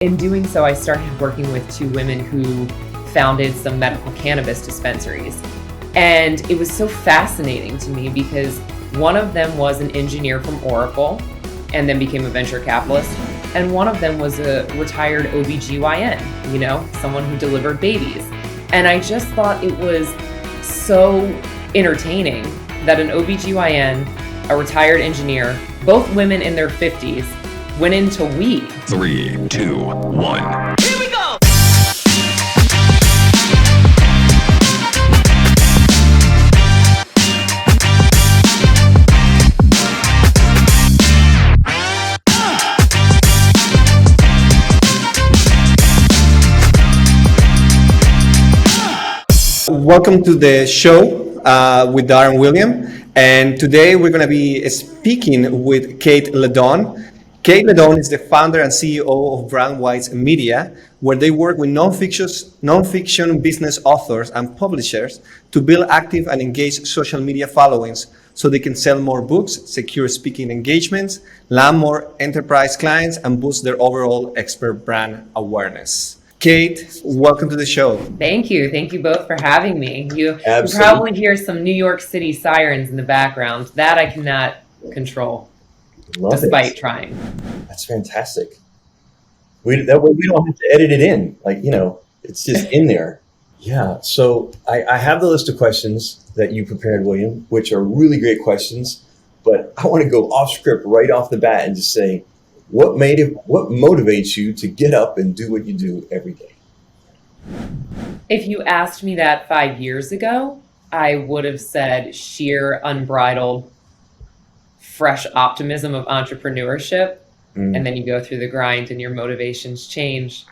In doing so, I started working with two women who founded some medical cannabis dispensaries. And it was so fascinating to me because one of them was an engineer from Oracle and then became a venture capitalist. And one of them was a retired OBGYN, someone who delivered babies. And I just thought it was so entertaining that an OBGYN, a retired engineer, both women in their 50s, went into weed. 3, 2, 1. Here we go! Welcome to the show with Darren William, and today we're going to be speaking with Kait Ledonne. Kait Ledonne is the founder and CEO of Brandwise Media, where they work with non-fiction business authors and publishers to build active and engaged social media followings so they can sell more books, secure speaking engagements, land more enterprise clients, and boost their overall expert brand awareness. Kait, welcome to the show. Thank you. Thank you both for having me. You Absolutely. probably hear some New York City sirens in the background. That I cannot control, despite trying. That's fantastic. That way we don't have to edit it in. It's just in there. Yeah. So I have the list of questions that you prepared, William, which are really great questions. But I want to go off script right off the bat and just say, what motivates you to get up and do what you do every day? If you asked me that 5 years ago, I would have said sheer unbridled, fresh optimism of entrepreneurship. And then you go through the grind and your motivations change.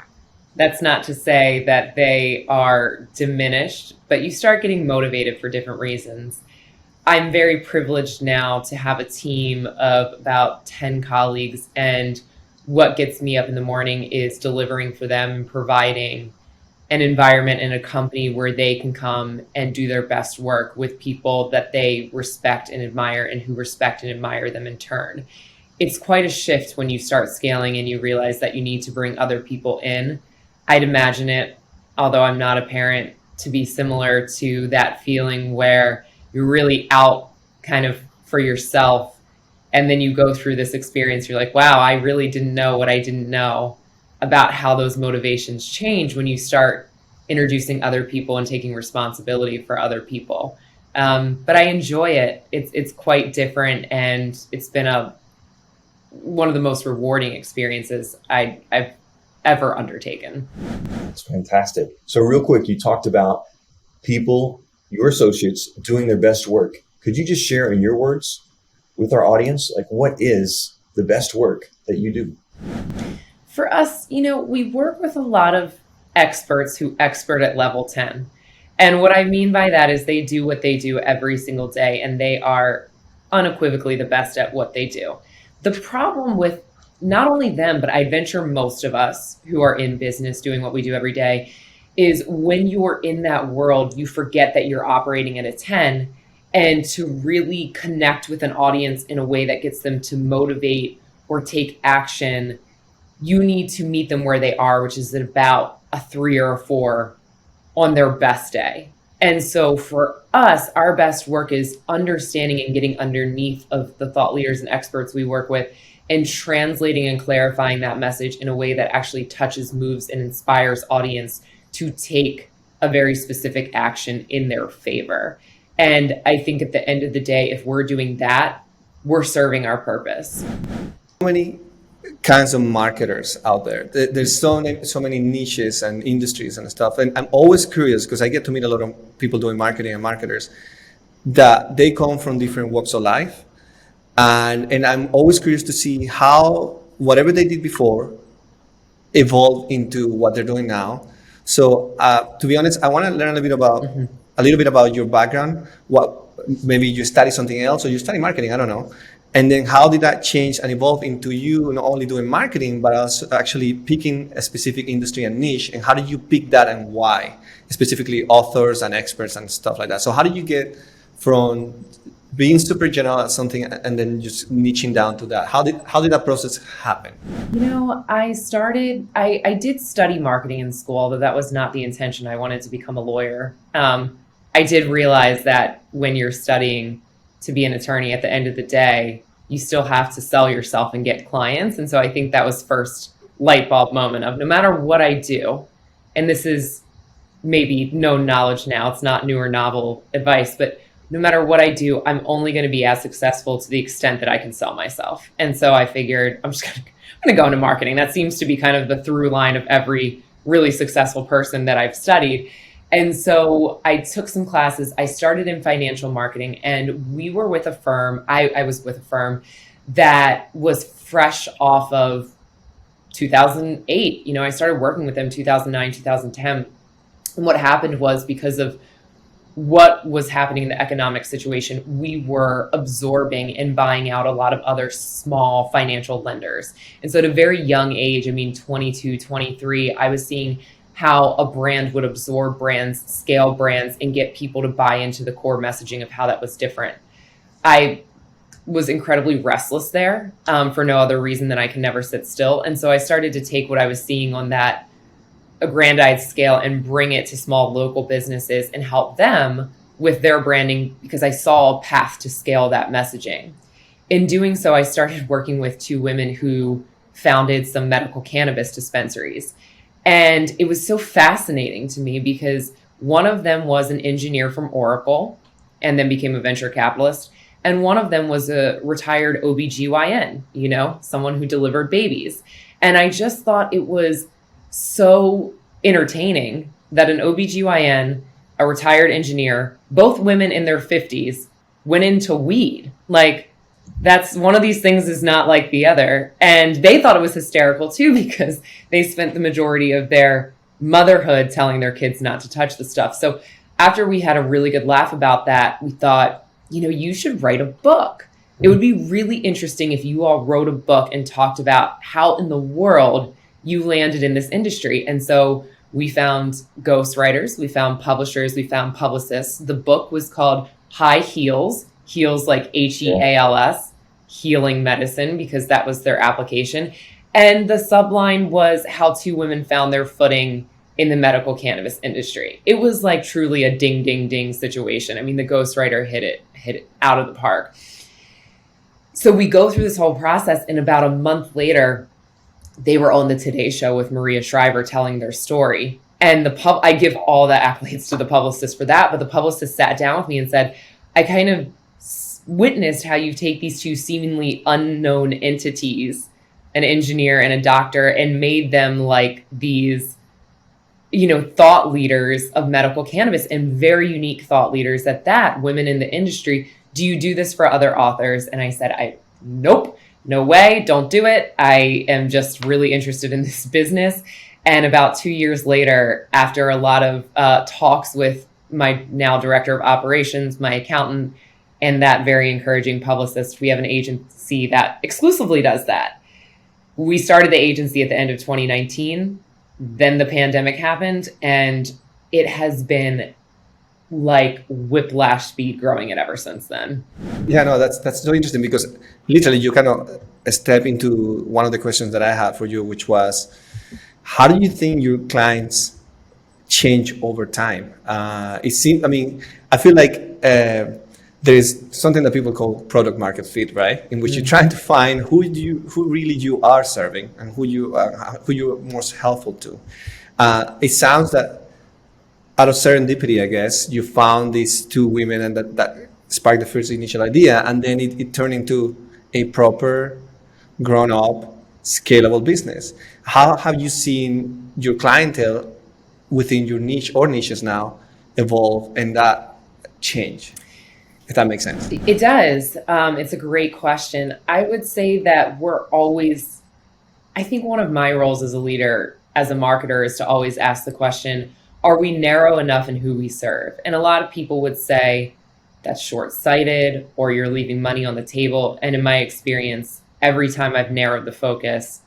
That's not to say that they are diminished, but you start getting motivated for different reasons. I'm very privileged now to have a team of about 10 colleagues, and what gets me up in the morning is delivering for them and providing an environment and a company where they can come and do their best work with people that they respect and admire and who respect and admire them in turn. It's quite a shift when you start scaling and you realize that you need to bring other people in. I'd imagine it, although I'm not a parent, to be similar to that feeling where you're really out kind of for yourself. And then you go through this experience. You're like, wow, I really didn't know what I didn't know about how those motivations change when you start introducing other people and taking responsibility for other people. But I enjoy it. It's quite different. And it's been one of the most rewarding experiences I've ever undertaken. That's fantastic. So real quick, you talked about people, your associates, doing their best work. Could you just share in your words with our audience, what is the best work that you do? For us, we work with a lot of experts who expert at level 10. And what I mean by that is they do what they do every single day, and they are unequivocally the best at what they do. The problem with not only them, but I venture most of us who are in business doing what we do every day, is when you're in that world, you forget that you're operating at a 10, and to really connect with an audience in a way that gets them to motivate or take action, you need to meet them where they are, which is at about a 3 or a 4 on their best day. And so for us, our best work is understanding and getting underneath of the thought leaders and experts we work with and translating and clarifying that message in a way that actually touches, moves, and inspires audience to take a very specific action in their favor. And I think at the end of the day, if we're doing that, we're serving our purpose. So many kinds of marketers out there. There's so many niches and industries and stuff. And I'm always curious because I get to meet a lot of people doing marketing and marketers that they come from different walks of life. And I'm always curious to see how whatever they did before evolved into what they're doing now. So to be honest, I want to learn a little bit about your background. What maybe you study something else or you study marketing, I don't know. And then how did that change and evolve into you not only doing marketing, but also actually picking a specific industry and niche? And how did you pick that and why? Specifically authors and experts and stuff like that. So how did you get from being super general at something and then just niching down to that? How did that process happen? I did study marketing in school, although that was not the intention. I wanted to become a lawyer. I did realize that when you're studying to be an attorney, at the end of the day, you still have to sell yourself and get clients. And so I think that was first light bulb moment of no matter what I do, and this is maybe no knowledge now, it's not new or novel advice, but no matter what I do, I'm only going to be as successful to the extent that I can sell myself. And so I figured I'm going to go into marketing. That seems to be kind of the through line of every really successful person that I've studied. And so I took some classes. I started in financial marketing, and we were with a firm. I was with a firm that was fresh off of 2008. I started working with them 2009, 2010. And what happened was, because of what was happening in the economic situation, we were absorbing and buying out a lot of other small financial lenders. And so at a very young age, 22, 23, I was seeing how a brand would absorb brands, scale brands, and get people to buy into the core messaging of how that was different. I was incredibly restless there for no other reason than I can never sit still. And so I started to take what I was seeing on that aggrandized scale and bring it to small local businesses and help them with their branding, because I saw a path to scale that messaging. In doing so, I started working with two women who founded some medical cannabis dispensaries. And it was so fascinating to me because one of them was an engineer from Oracle and then became a venture capitalist. And one of them was a retired OBGYN, someone who delivered babies. And I just thought it was so entertaining that an OBGYN, a retired engineer, both women in their 50s, went into weed. Like, that's one of these things is not like the other. And they thought it was hysterical too, because they spent the majority of their motherhood telling their kids not to touch the stuff. So after we had a really good laugh about that, we thought, you should write a book. It would be really interesting if you all wrote a book and talked about how in the world you landed in this industry. And so we found ghostwriters, we found publishers, we found publicists. The book was called High Heels, heels like HEALS, healing medicine, because that was their application. And the subline was how two women found their footing in the medical cannabis industry. It was like truly a ding, ding, ding situation. The ghostwriter hit it out of the park. So we go through this whole process, and about a month later, they were on the Today Show with Maria Shriver telling their story. And I give all the accolades to the publicist for that, but the publicist sat down with me and said, I kind of witnessed how you take these two seemingly unknown entities, an engineer and a doctor, and made them like these, thought leaders of medical cannabis, and very unique thought leaders at that, women in the industry. Do you do this for other authors? And I said, nope. No way, don't do it. I am just really interested in this business. And about 2 years later, after a lot of talks with my now director of operations, my accountant, and that very encouraging publicist, we have an agency that exclusively does that. We started the agency at the end of 2019. Then the pandemic happened, and it has been like whiplash speed growing it ever since then. Yeah, no, that's so interesting, because literally you kind of step into one of the questions that I had for you, which was, how do you think your clients change over time? I feel like there is something that people call product market fit, right? In which you're trying to find who really you are serving and who you're most helpful to. It sounds that out of serendipity, I guess, you found these two women, and that sparked the first initial idea, and then it turned into a proper, grown-up, scalable business. How have you seen your clientele within your niche or niches now evolve and that change? If that makes sense. It does. It's a great question. I would say that I think one of my roles as a leader, as a marketer, is to always ask the question, are we narrow enough in who we serve? And a lot of people would say that's short-sighted, or you're leaving money on the table. And in my experience, every time I've narrowed the focus,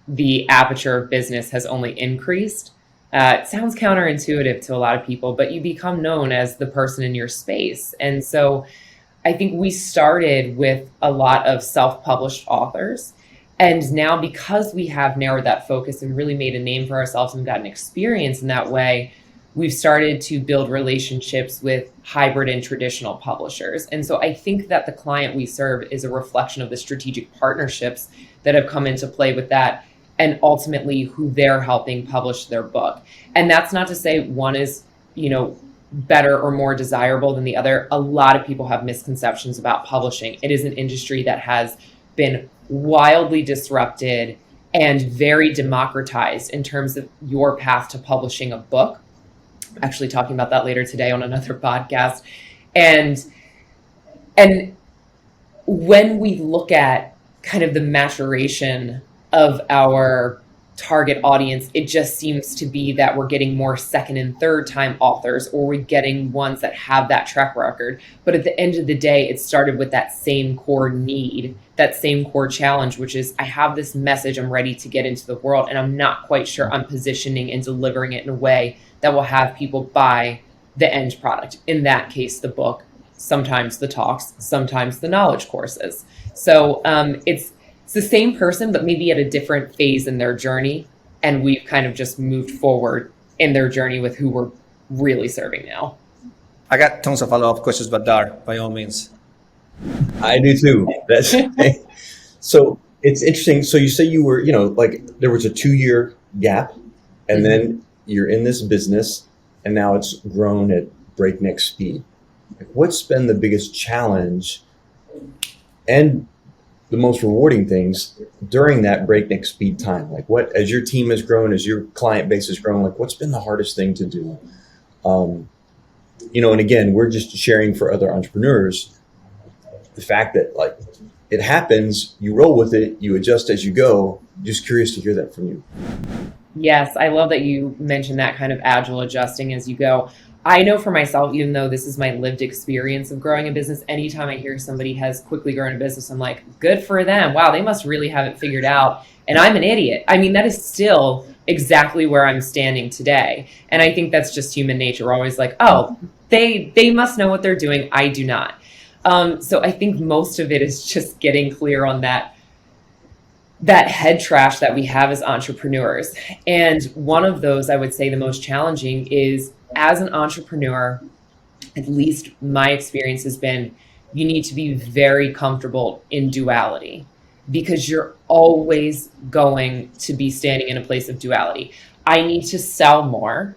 the aperture of business has only increased. It sounds counterintuitive to a lot of people, but you become known as the person in your space. And so I think we started with a lot of self-published authors. And now, because we have narrowed that focus and really made a name for ourselves and gotten experience in that way, we've started to build relationships with hybrid and traditional publishers. And so I think that the client we serve is a reflection of the strategic partnerships that have come into play with that, and ultimately who they're helping publish their book. And that's not to say one is, better or more desirable than the other. A lot of people have misconceptions about publishing. It is an industry that has been wildly disrupted and very democratized in terms of your path to publishing a book. Actually talking about that later today on another podcast. And when we look at kind of the maturation of our target audience, it just seems to be that we're getting more second and third time authors, or we're getting ones that have that track record. But at the end of the day, it started with that same core need, that same core challenge, which is I have this message I'm ready to get into the world, and I'm not quite sure I'm positioning and delivering it in a way that will have people buy the end product. In that case, the book, sometimes the talks, sometimes the knowledge courses. So it's the same person, but maybe at a different phase in their journey. And we've kind of just moved forward in their journey with who we're really serving now. I got tons of follow-up questions, but Dar, by all means. I do too. That's so it's interesting. So you say you were, like there was a 2-year gap, and then you're in this business, and now it's grown at breakneck speed. What's been the biggest challenge and the most rewarding things during that breakneck speed time? Like what, as your team has grown, as your client base has grown, like what's been the hardest thing to do? And again, we're just sharing for other entrepreneurs the fact that like it happens, you roll with it, you adjust as you go. Just curious to hear that from you. Yes, I love that you mentioned that kind of agile adjusting as you go. I know for myself, even though this is my lived experience of growing a business, anytime I hear somebody has quickly grown a business, I'm like, good for them. Wow, they must really have it figured out. And I'm an idiot. I mean, that is still exactly where I'm standing today. And I think that's just human nature. We're always like, oh, they must know what they're doing. I do not. So I think most of it is just getting clear on that head trash that we have as entrepreneurs. And one of those, I would say the most challenging is, as an entrepreneur, at least my experience has been, you need to be very comfortable in duality, because you're always going to be standing in a place of duality. I need to sell more.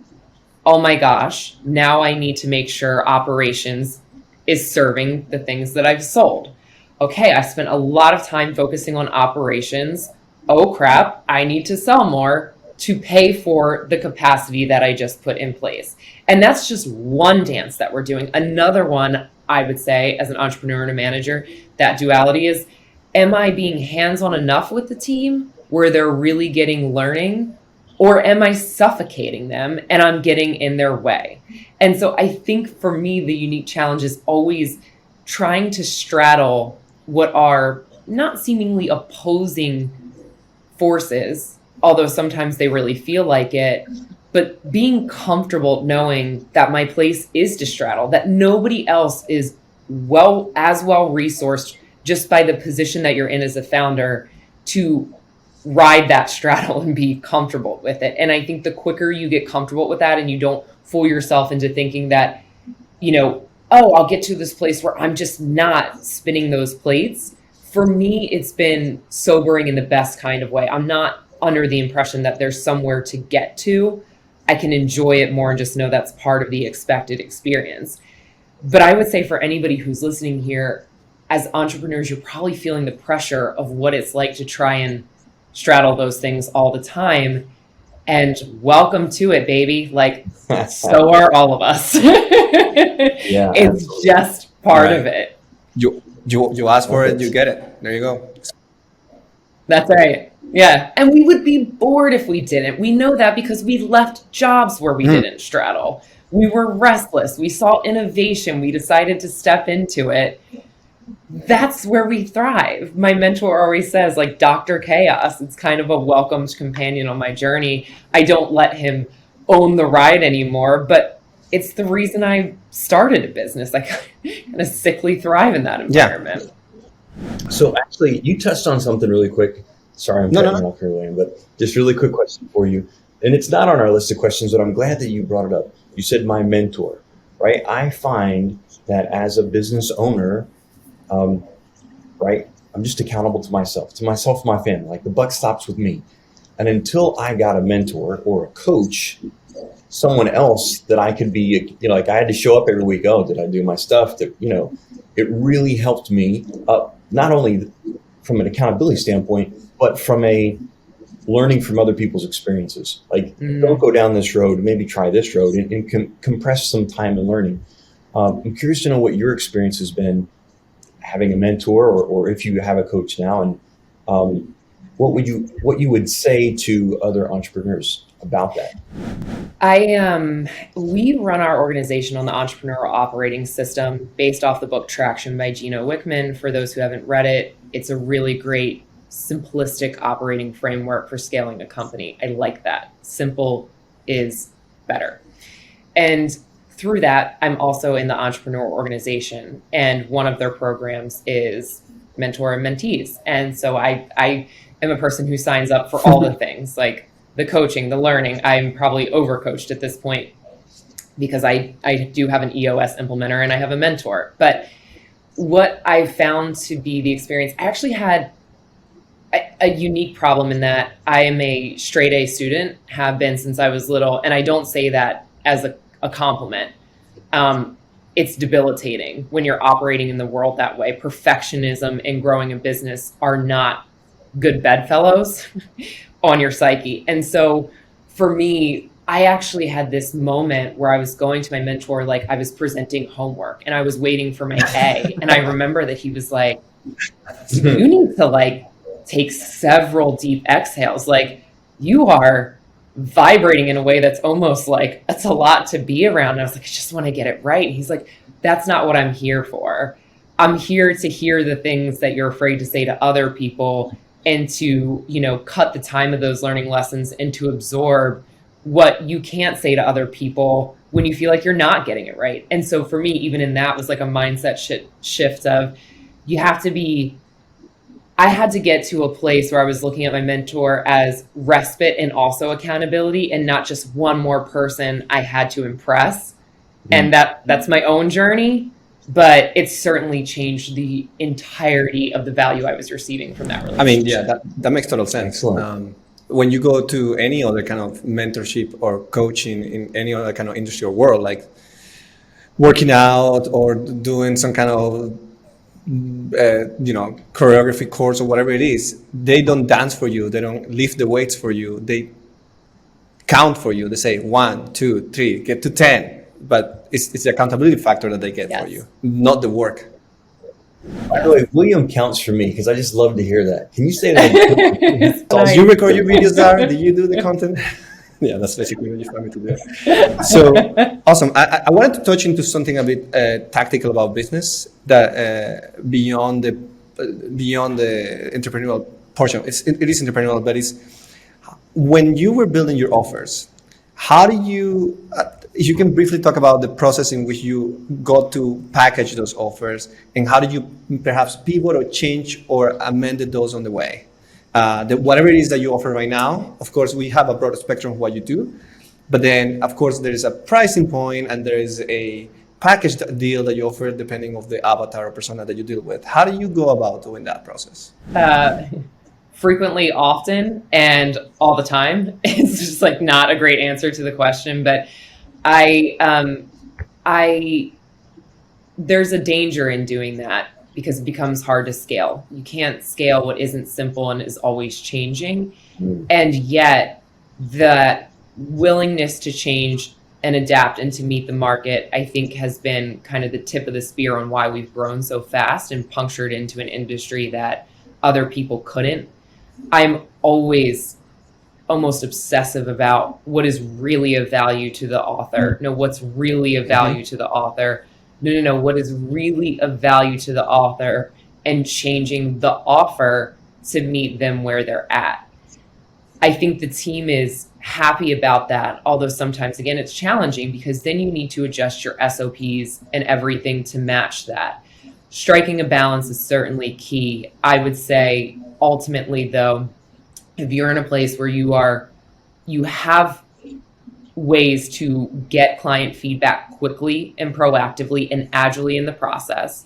Oh my gosh, now I need to make sure operations is serving the things that I've sold. Okay, I spent a lot of time focusing on operations. Oh crap, I need to sell more to pay for the capacity that I just put in place. And that's just one dance that we're doing. Another one, I would say, as an entrepreneur and a manager, that duality is, am I being hands-on enough with the team where they're really getting learning? Or am I suffocating them and I'm getting in their way? And so I think for me, the unique challenge is always trying to straddle what are not seemingly opposing forces, although sometimes they really feel like it, but being comfortable knowing that my place is to straddle, that nobody else is as well resourced just by the position that you're in as a founder to ride that straddle and be comfortable with it. And I think the quicker you get comfortable with that and you don't fool yourself into thinking that, I'll get to this place where I'm just not spinning those plates. For me, it's been sobering in the best kind of way. I'm not under the impression that there's somewhere to get to. I can enjoy it more and just know that's part of the expected experience. But I would say for anybody who's listening here, as entrepreneurs, you're probably feeling the pressure of what it's like to try and straddle those things all the time. And welcome to it, baby. Like, so are all of us. Yeah, it's absolutely. just part of it. You ask for it, you get it. There you go. That's right. Yeah. And we would be bored if we didn't. We know that because we left jobs where we didn't straddle. We were restless. We saw innovation. We decided to step into it. That's where we thrive. My mentor always says, like, Dr. Chaos, it's kind of a welcomed companion on my journey. I don't let him own the ride anymore, but it's the reason I started a business. I kind of sickly thrive in that environment. So actually, you touched on something really quick. Sorry, I'm cutting you off here, William, but just really quick question for you. And it's not on our list of questions, but I'm glad that you brought it up. You said my mentor, right? I find that as a business owner, right, I'm just accountable to myself, my family. Like the buck stops with me. And until I got a mentor or a coach, someone else that I could be, like I had to show up every week. Oh, did I do my stuff? It really helped me up, not only from an accountability standpoint, but from a learning from other people's experiences. Like, don't go down this road, maybe try this road and compress some time in learning. I'm curious to know what your experience has been having a mentor or if you have a coach now, and what you would say to other entrepreneurs about that. We run our organization on the entrepreneurial operating system based off the book Traction by Gino Wickman. For those who haven't read it, it's a really great simplistic operating framework for scaling a company. I like that. Simple is better. And through that, I'm also in the entrepreneur organization, and one of their programs is mentor and mentees. And so I am a person who signs up for all the things, like the coaching, the learning. I'm probably overcoached at this point because I do have an EOS implementer and I have a mentor. But what I found to be the experience, I actually had a unique problem in that I am a straight A student, have been since I was little. And I don't say that as a compliment. It's debilitating when you're operating in the world that way. Perfectionism and growing a business are not good bedfellows on your psyche. And so for me, I actually had this moment where I was going to my mentor, like I was presenting homework and I was waiting for my A. And I remember that he was like, you need to like take several deep exhales. Like you are vibrating in a way that's almost like, that's a lot to be around. And I was like, I just want to get it right. And he's like, that's not what I'm here for. I'm here to hear the things that you're afraid to say to other people and to, cut the time of those learning lessons and to absorb what you can't say to other people when you feel like you're not getting it right. And so for me, even in that was like a mindset shift of I had to get to a place where I was looking at my mentor as respite and also accountability and not just one more person I had to impress. And that's my own journey, but it's certainly changed the entirety of the value I was receiving from that relationship. I mean, yeah, that makes total sense. When you go to any other kind of mentorship or coaching in any other kind of industry or world, like working out or doing some kind of choreography course or whatever it is, they don't dance for you. They don't lift the weights for you. They count for you. They say 1, 2, 3, get to 10. But it's the accountability factor that they get for you, not the work. By the way, William counts for me because I just love to hear that. Can you say that? So you record your videos there? Do you do the content? Yeah, that's basically what you find me to do. So awesome. I wanted to touch into something a bit tactical about business that beyond the entrepreneurial portion. It is entrepreneurial, but it's when you were building your offers. How do you? If you can briefly talk about the process in which you got to package those offers, and how did you perhaps pivot or change or amended those on the way? Whatever it is that you offer right now, of course, we have a broad spectrum of what you do, but then, of course, there is a pricing point and there is a package deal that you offer depending on the avatar or persona that you deal with. How do you go about doing that process? Frequently, often, and all the time. It's just like not a great answer to the question, but there's a danger in doing that because it becomes hard to scale. You can't scale what isn't simple and is always changing. And yet the willingness to change and adapt and to meet the market, I think has been kind of the tip of the spear on why we've grown so fast and punctured into an industry that other people couldn't. I'm always almost obsessive about what is really of value to the author. No, what's really of value to the author? No, what is really of value to the author, and changing the offer to meet them where they're at. I think the team is happy about that. Although sometimes, again, it's challenging because then you need to adjust your SOPs and everything to match that. Striking a balance is certainly key. I would say ultimately, though, if you're in a place where you have ways to get client feedback quickly and proactively and agilely in the process,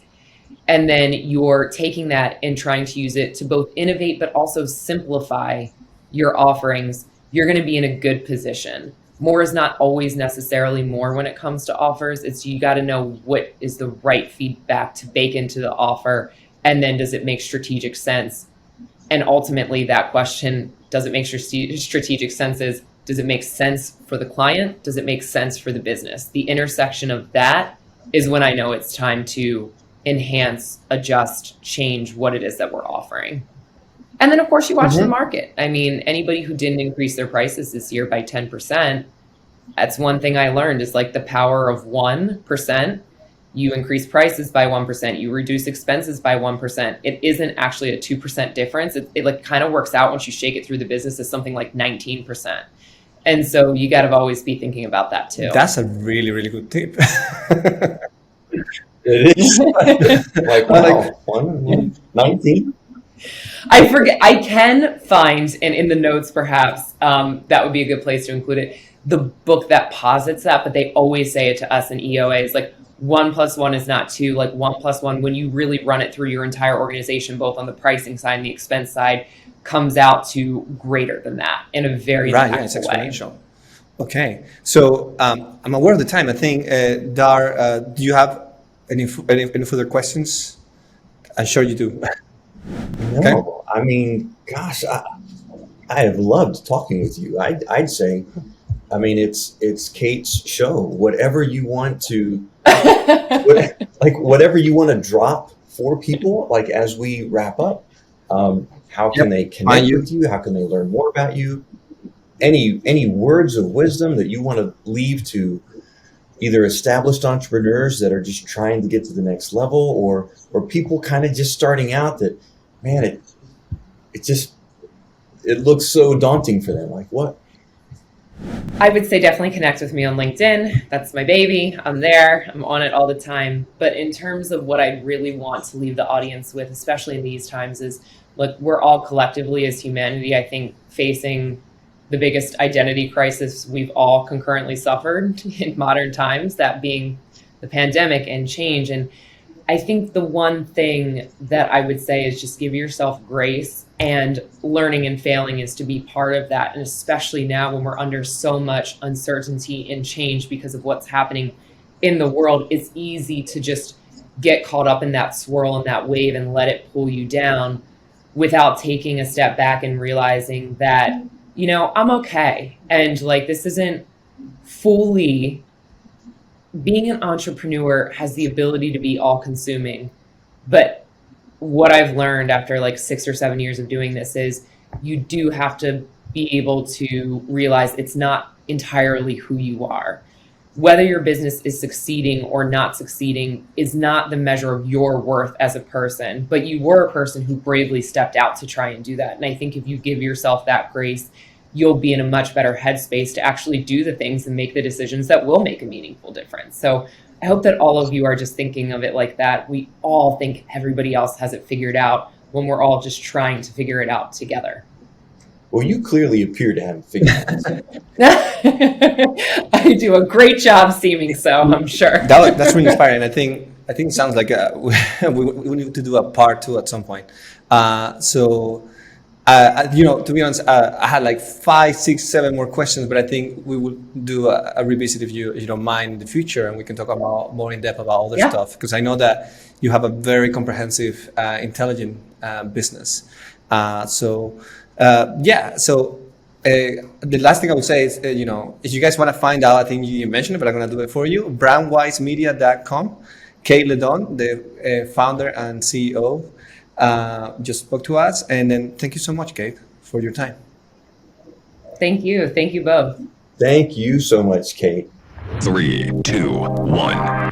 and then you're taking that and trying to use it to both innovate but also simplify your offerings, you're going to be in a good position. More is not always necessarily more when it comes to offers. It's you got to know what is the right feedback to bake into the offer, and then does it make strategic sense? And ultimately, that question, does it make strategic sense, is does it make sense for the client? Does it make sense for the business? The intersection of that is when I know it's time to enhance, adjust, change what it is that we're offering. And then, of course, you watch the market. I mean, anybody who didn't increase their prices this year by 10%, that's one thing I learned is like the power of 1%. You increase prices by 1%, you reduce expenses by 1%. It isn't actually a 2% difference. It like kind of works out once you shake it through the business as something like 19%. And so you got to always be thinking about that too. That's a really, really good tip. It is. Like, wow, 19? I forget. I can find, and in the notes perhaps, that would be a good place to include it, the book that posits that, but they always say it to us in EOA is like 1 + 1 is not 2, like 1 + 1, when you really run it through your entire organization, both on the pricing side and the expense side, comes out to greater than that in a very right, yeah, it's exponential. Okay, so I'm aware of the time. I think, Dar, do you have any further questions? I'm sure you do. No, okay. I mean, gosh, I have loved talking with you. I'd say, I mean, it's Kait's show. Whatever you want to, whatever you want to drop for people, like as we wrap up, how can they connect with you? How can they learn more about you? Any words of wisdom that you want to leave to either established entrepreneurs that are just trying to get to the next level, or people kind of just starting out that, man, it looks so daunting for them. Like what? I would say definitely connect with me on LinkedIn. That's my baby. I'm there. I'm on it all the time. But in terms of what I really want to leave the audience with, especially in these times, is look, we're all collectively as humanity, I think, facing the biggest identity crisis we've all concurrently suffered in modern times, that being the pandemic and change. And I think the one thing that I would say is just give yourself grace, and learning and failing is to be part of that. And especially now when we're under so much uncertainty and change because of what's happening in the world, it's easy to just get caught up in that swirl and that wave and let it pull you down without taking a step back and realizing that, you know, I'm okay. And like, this isn't fully, being an entrepreneur has the ability to be all consuming. But what I've learned after like 6 or 7 years of doing this is you do have to be able to realize it's not entirely who you are. Whether your business is succeeding or not succeeding is not the measure of your worth as a person, but you were a person who bravely stepped out to try and do that. And I think if you give yourself that grace, you'll be in a much better headspace to actually do the things and make the decisions that will make a meaningful difference. So I hope that all of you are just thinking of it like that. We all think everybody else has it figured out when we're all just trying to figure it out together. Well, you clearly appear to have it figured out. I do a great job seeming so, I'm sure. That's really inspiring. I think it sounds like we need to do a part 2 at some point. You know, to be honest, I had like 5, 6, 7 more questions, but I think we will do a revisit if you don't mind in the future, and we can talk about more in depth about other stuff, because I know that you have a very comprehensive, intelligent business. So the last thing I would say is, you know, if you guys want to find out, I think you mentioned it, but I'm going to do it for you. Brandwisemedia.com. Kait Ledonne, the founder and CEO, just spoke to us. And then thank you so much, Kait, for your time. Thank you. Thank you both. Thank you so much, Kait. 3, 2, 1.